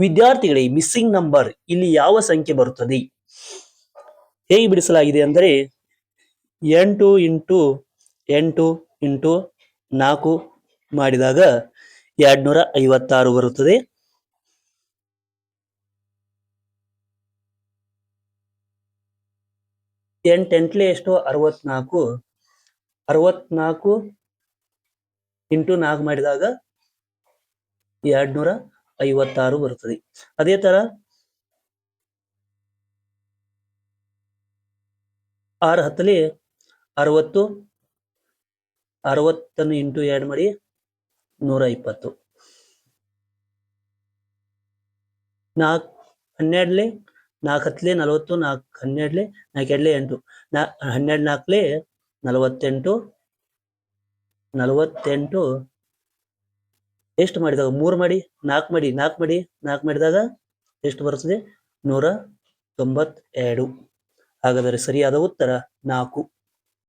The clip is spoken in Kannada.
ವಿದ್ಯಾರ್ಥಿಗಳಿಗೆ ಮಿಸ್ಸಿಂಗ್ ನಂಬರ್ ಇಲ್ಲಿ ಯಾವ ಸಂಖ್ಯೆ ಬರುತ್ತದೆ? ಹೇಗೆ ಬಿಡಿಸಲಾಗಿದೆ ಅಂದರೆ 8 ಇಂಟು 8 ಇಂಟು 4 ಮಾಡಿದಾಗ 256 ಬರುತ್ತದೆ. ಎಂಟೆಂಟ್ಲೆ ಎಷ್ಟು? 64. 64 ಇಂಟು 4 ಮಾಡಿದಾಗ 256 ಬರುತ್ತದೆ. ಅದೇ ತರ 6 10 60. 60 ಇಂಟು 2 ಮಾಡಿ 120. 4 12 4 10 40. 4 12 4 2 8 12 4 48 ಎಷ್ಟು ಮಾಡಿದಾಗ 3 ಮಾಡಿ 4 ಮಾಡಿ 4 ಮಾಡಿ 4 ಮಾಡಿದಾಗ ಎಷ್ಟು ಬರುತ್ತದೆ? 192. ಹಾಗಾದರೆ ಸರಿಯಾದ ಉತ್ತರ 4.